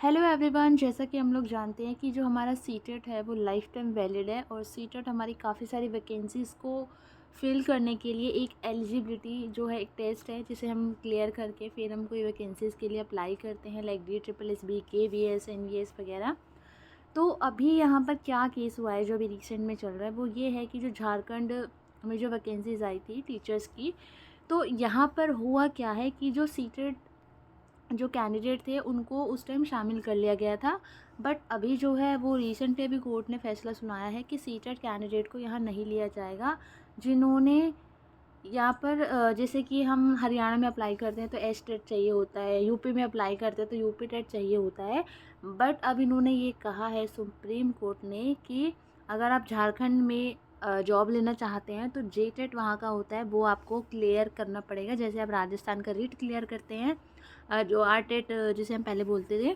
Hello everyone, जैसा कि हम लोग जानते हैं कि जो हमारा सीटेट है वो लाइफ टाइम वैलिड है और सीटेट हमारी काफ़ी सारी वैकेंसीज़ को फिल करने के लिए एक एलिजिबिलिटी जो है एक टेस्ट है जिसे हम क्लियर करके फिर हम कोई वैकेंसीज़ के लिए अप्लाई करते हैं लाइक DSSS KVS NVS वगैरह। तो अभी यहाँ पर क्या केस हुआ है जो अभी रिसेंट में चल रहा है वो ये है कि जो झारखंड में जो वैकेंसीज़ आई थी टीचर्स की, तो यहाँ पर हुआ क्या है कि जो सीटेट जो कैंडिडेट थे उनको उस टाइम शामिल कर लिया गया था। बट अभी जो है वो रिसेंटली अभी कोर्ट ने फैसला सुनाया है कि सीटेट कैंडिडेट को यहाँ नहीं लिया जाएगा जिन्होंने यहाँ पर जैसे कि हम हरियाणा में अप्लाई करते हैं तो एस टेट चाहिए होता है, यूपी में अप्लाई करते हैं तो यूपी टेट चाहिए होता है। बट अब इन्होंने ये कहा है सुप्रीम कोर्ट ने कि अगर आप झारखंड में जॉब लेना चाहते हैं तो जे टेट वहाँ का होता है वो आपको क्लियर करना पड़ेगा, जैसे आप राजस्थान का रीट क्लियर करते हैं। जो आर टेट जिसे हम पहले बोलते थे,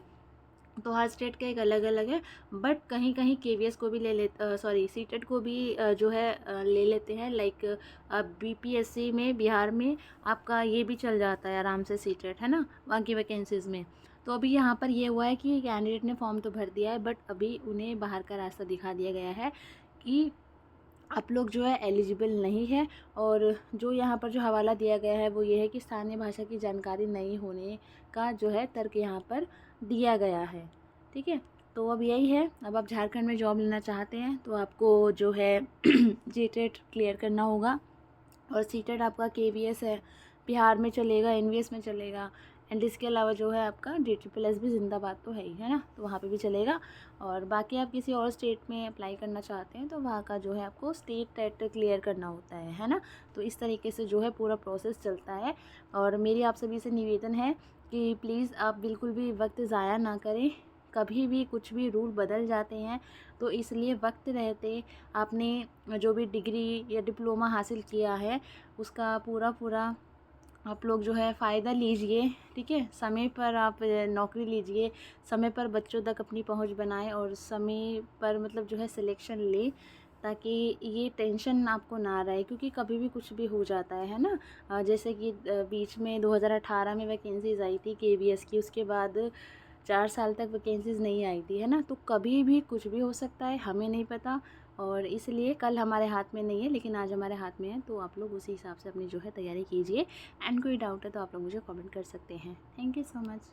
तो हर स्टेट का एक अलग अलग है। बट कहीं कहीं केवीएस को भी ले ले सॉरी सीटेट को भी जो है ले लेते हैं। लाइक बीपीएससी में बिहार में आपका ये भी चल जाता है आराम से सीटेट, है ना, वहाँ की वैकेंसीज़ में। तो अभी यहाँ पर ये हुआ है कि कैंडिडेट ने फॉर्म तो भर दिया है बट अभी उन्हें बाहर का रास्ता दिखा दिया गया है कि आप लोग जो है एलिजिबल नहीं है। और जो यहाँ पर जो हवाला दिया गया है वो ये है कि स्थानीय भाषा की जानकारी नहीं होने का जो है तर्क यहाँ पर दिया गया है। ठीक है, तो अब यही है, अब आप झारखंड में जॉब लेना चाहते हैं तो आपको जो है जीटेट क्लियर करना होगा। और सीटेट आपका केवीएस है, बिहार में चलेगा, एनवीएस में चलेगा। एंड इसके अलावा जो है आपका DSSS भी जिंदाबाद तो है ही, है ना, तो वहाँ पे भी चलेगा। और बाकी आप किसी और स्टेट में अप्लाई करना चाहते हैं तो वहाँ का जो है आपको स्टेट टेट क्लियर करना होता है ना। तो इस तरीके से जो है पूरा प्रोसेस चलता है। और मेरी आप सभी से निवेदन है कि प्लीज़ आप बिल्कुल भी वक्त ज़ाया ना करें। कभी भी कुछ भी रूल बदल जाते हैं तो इसलिए वक्त रहते आपने जो भी डिग्री या डिप्लोमा हासिल किया है उसका पूरा पूरा आप लोग जो है फ़ायदा लीजिए। ठीक है, समय पर आप नौकरी लीजिए, समय पर बच्चों तक अपनी पहुंच बनाएं और समय पर मतलब जो है सिलेक्शन ले, ताकि ये टेंशन आपको ना रहे, क्योंकि कभी भी कुछ भी हो जाता है ना। जैसे कि बीच में 2018 में वैकेंसीज़ आई थी केवीएस की, उसके बाद 4 साल तक वैकेंसीज़ नहीं आई थी, है ना। तो कभी भी कुछ भी हो सकता है, हमें नहीं पता। और इसलिए कल हमारे हाथ में नहीं है लेकिन आज हमारे हाथ में है, तो आप लोग उसी हिसाब से अपनी जो है तैयारी कीजिए। एंड कोई डाउट है तो आप लोग मुझे कमेंट कर सकते हैं। Thank you so much.